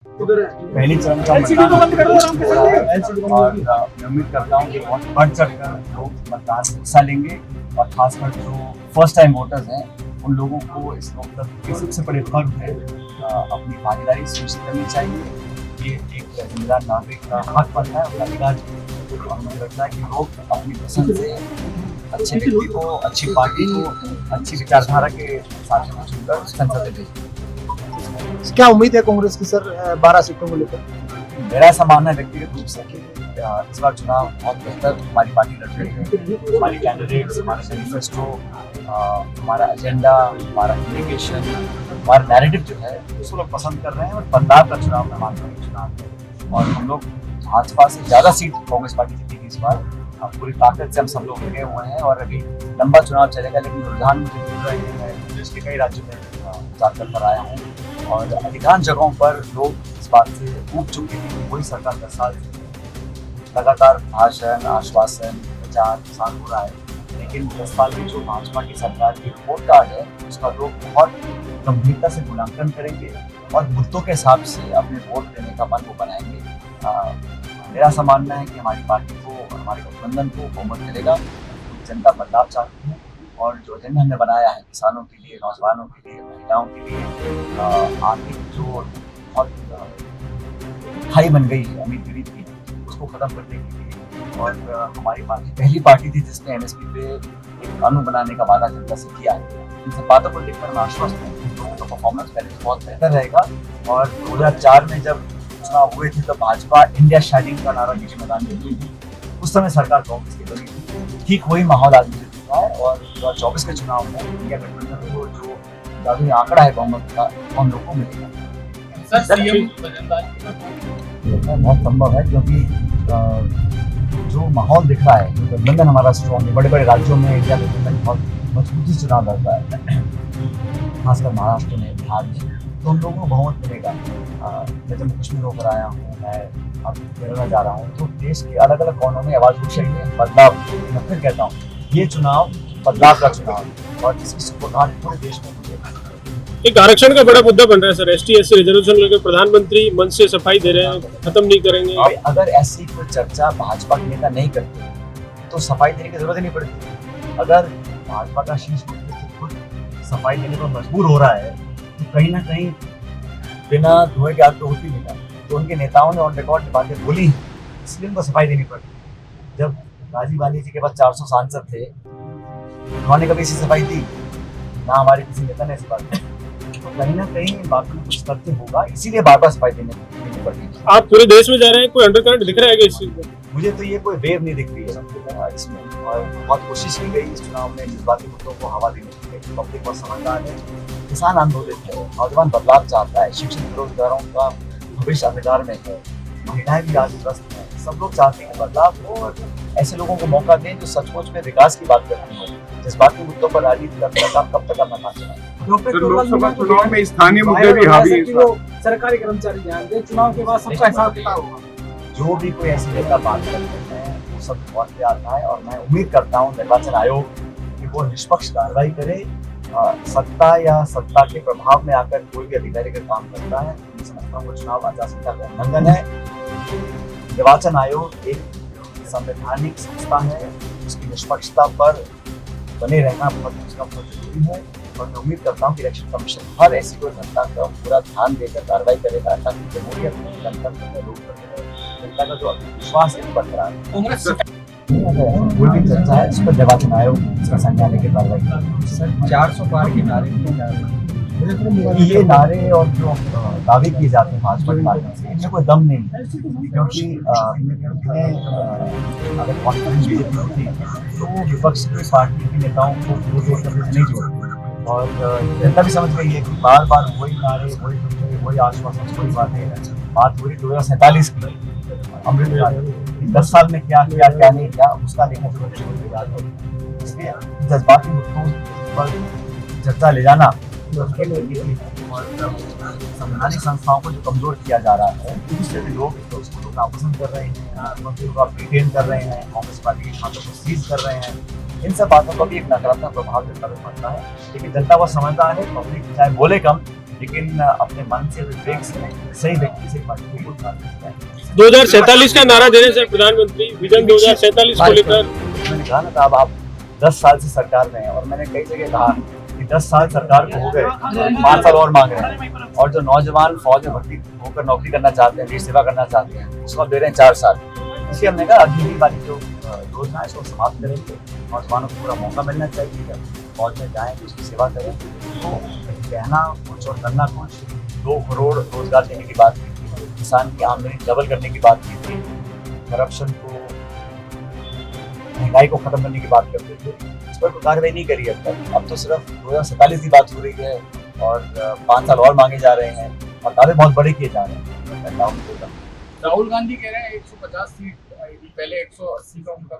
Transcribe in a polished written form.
पहली चरण का मतदान हो रहा है और मैं उम्मीद करता हूँ कि बहुत बढ़ चढ़कर लोग मतदान में हिस्सा लेंगे और खासकर जो फर्स्ट टाइम वोटर्स हैं उन लोगों को इस लोकतंत्र के सबसे बड़े फर्ज है अपनी भागीदारी सुनिश्चित करनी चाहिए। ये एक जिम्मेदार नागरिक का हक बनता है और अधिकार है। और मुझे लगता है कि लोग अपनी पसंद से अच्छे व्यक्ति को, अच्छी पार्टी को, अच्छी विचारधारा के साथ में चुनकर संसद में भेजें। क्या उम्मीद है कांग्रेस की सर 12 सीटों को लेकर? मेरा ऐसा मानना है व्यक्तिगत रूप से कि इस बार चुनाव बहुत बेहतर हमारी पार्टी लड़ रही है। हमारी कैंडिडेट्स, हमारा मैनिफेस्टो, हमारा एजेंडा, हमारा कम्युनिकेशन, हमारा नैरेटिव जो है उसको लोग पसंद कर रहे हैं और बदलाव का चुनाव मैं मानता हूँ चुनाव है। और हम लोग भाजपा से ज़्यादा सीट कांग्रेस पार्टी जीतेगी इस बार। पूरी ताकत से हम सब लोग लगे हुए हैं और अभी लंबा चुनाव चलेगा, लेकिन रुझान मुझे मिल रहे हैं। मैं देश के कई राज्यों में जाकर कर आया हूँ और अधिकांश जगहों पर लोग इस बात से ऊब चुके हैं कि वही सरकार 10 साल से लगातार भाषण, आश्वासन, प्रचार प्रसार हो रहा है, लेकिन 10 साल की जो भाजपा की सरकार की रिपोर्ट कार्ड है उसका लोग बहुत गंभीरता से मूल्यांकन करेंगे और मुद्दों के हिसाब से अपने वोट देने का मन को बनाएंगे। मेरा ऐसा मानना है कि हमारी पार्टी को और हमारे गठबंधन को बहुमत मिलेगा। जनता बदलाव चाहती है और जो एजेंडा हमने बनाया है किसानों के लिए, नौजवानों के लिए, महिलाओं के लिए, आर्थिक जो बहुत खाई बन गई है अमीर गरीब की, उसको खत्म करने के लिए। और हमारी पार्टी पहली पार्टी थी जिसने एमएसपी पे एक कानून बनाने का वादा जनता से किया है। इन सब बातों को देखकर मैं आश्वस्त हूँ कि लोगों का परफॉर्मेंस पहले से बहुत बेहतर रहेगा। और 2004 में जब चुनाव हुए थे तो भाजपा इंडिया शाइनिंग का नारा बीच मैदान में दी थी। उस समय सरकार कांग्रेस की बनी थी। ठीक वही माहौल आज मुझे दिख रहा है और 2024 के चुनाव में इंडिया गठबंधन को जो जादुई आंकड़ा है बहुमत का हम लोग को मिलेगा। बहुत संभव है क्योंकि जो माहौल दिख रहा है, गठबंधन हमारा स्ट्रॉन्ग है। बड़े बड़े राज्यों में इंडिया गठबंधन बहुत मजबूती से चुनाव लड़ता है, खासकर महाराष्ट्र में, बिहार में, तो उन लोगों को बहुमत मिलेगा। मैं जम्मू कश्मीर होकर आया हूँ, मैं अब केरला जा रहा हूँ, तो देश के अलग अलग कोनों में आवाज़ उठ रही है बदलाव। मैं फिर कहता हूँ ये चुनाव बदलाव का चुनाव है और इसकी सपोर्ट पूरे देश में मिलेगा। एक आरक्षण का बड़ा मुद्दा बन रहा है सर, ST/SC रिजर्वेशन लेकर प्रधानमंत्री मन से सफाई दे रहे हैं, खत्म नहीं करेंगे। अगर ऐसी कोई चर्चा भाजपा के नेता नहीं करते तो सफाई देने की जरूरत ही नहीं पड़ती। अगर भाजपा का शीर्ष नेतृत्व खुद सफाई देने पर मजबूर हो रहा है तो कहीं ना कहीं बिना धुएं के आग तो होती नहीं था। तो उनके नेताओं ने ऑन रिकॉर्ड की बातें बोली, इसलिए उनको सफाई देनी पड़ी। जब राजीव गांधी जी के पास 400 सांसद थे, उन्होंने कभी ऐसी सफाई दी ना, हमारे किसी नेता ने ऐसी बात की। तो कहीं ना कहीं बातों में कुछ तथ्य होगा, इसीलिए बार बार सफाई देनी पड़ेगी। आप पूरे देश में जा रहे हैं, कोई अंडरकरंट दिख रहा है इस चीज में? मुझे तो ये कोई वेव नहीं दिख रही है इसमें। और बहुत कोशिश की गई इस चुनाव में जज्बाती मुद्दों को हवा देने की गई। पब्लिक बहुत समझदार है, किसान आंदोलित है, नौजवान बदलाव चाहता है, शिक्षित बेरोजगारों का भविष्य अंधकार में है, महिलाएं भी आदिग्रस्त हैं। सब लोग चाहते हैं बदलाव हो और ऐसे लोगों को मौका दें जो सचमुच में विकास की बात करते हैं। जज्बाती मुद्दों पर राजनीति का कब तक करना काम चलाएं। लोकसभा चुनाव में स्थानीय मुद्दे भी हावी हैं। सरकारी कर्मचारी ध्यान दें, चुनाव के बाद सबका हिसाब किताब होगा। जो भी कोई ऐसी नेता बात करते हैं वो सब बहुत पे आता है और मैं उम्मीद करता हूँ निर्वाचन आयोग कि वो निष्पक्ष कार्रवाई करे। सत्ता या सत्ता के प्रभाव में आकर कोई भी अधिकारी का काम करता है, मैं समझता हूँ वो चुनाव आचार संहिता का उल्लंघन है। निर्वाचन आयोग एक संवैधानिक संस्था है, उसकी निष्पक्षता पर बने रहना बहुत जरूरी है। और मैं उम्मीद करता हूँ कि इलेक्शन कमीशन हर ऐसी कोई घटना का पूरा ध्यान देकर कार्रवाई करेगा ताकि जमहूरियत में, गणतंत्र में, लोकतंत्र में जनता का जो विश्वास है बरकरार है। कोई भी चर्चा है इस पर निर्वाचन आयोग इसका संज्ञान लेकर कार्रवाई करेगा। 400 पार के नारे, ये नारे और जो दावे किए जाते हैं भाजपा के माध्यम से, इनमें कोई दम नहीं है। क्योंकि अगर कॉन्फ्रेंस बीजेपी होती तो विपक्ष की पार्टी के नेताओं को नहीं जोड़ती। और जनता भी समझ गई है कि बार बार वही नारे, वही आश्वासन, वही बातें। बात हुई 2047 की, अमृत 10 साल में क्या किया क्या नहीं किया उसका देखना जरूरी है। इसलिए जज्बाती मुद्दों पर चर्चा ले जाना और संवैधानिक संस्थाओं को जो कमजोर किया जा रहा है, दूसरे भी लोग उसको नापसंद कर रहे हैं, मंत्रियों को रिटेन कर रहे हैं, कांग्रेस पार्टी के खातों को सीज कर रहे हैं। इन सब बातों का भी एक नकारात्मक प्रभाव जनता पर पड़ता है। लेकिन जनता वो समझदार है, पब्लिक चाहे बोले कम लेकिन अपने मन से विवेक से सही व्यक्ति से पार्टी को वोट डालना चाहिए। 2047 का नारा दे रहे हैं सर प्रधानमंत्री, विजन 2047 को लेकर। मैंने कहा ना था, अब आप 10 साल से सरकार में हैं और मैंने कई जगह कहा कि 10 साल सरकार को हो गए, 5 साल और मांग रहे हैं। और जो नौजवान फौज में भर्ती होकर नौकरी करना चाहते हैं, देश सेवा करना चाहते हैं, उसको दे रहे हैं 4 साल। इसलिए हमने कहा अगली वाली जो योजना है इसको समाप्त करेंगे। नौजवानों को पूरा मौका मिलना चाहिए, फौज में जाएं, उसकी सेवा करें। तो कहना कुछ और करना कुछ, 2 करोड़ रोजगार देने की बात की थी, किसान की आमदनी डबल करने की बात की थी, करप्शन को, महंगाई को खत्म करने की बात करते थे। इस पर कोई कार्रवाई नहीं करी अब तक। अब तो सिर्फ 2047 की बात हो रही है और 5 साल और मांगे जा रहे हैं और दावे बहुत बड़े किए जा रहे हैं। राहुल गांधी कह रहे हैं 150 सीट, पहले 180 का उनका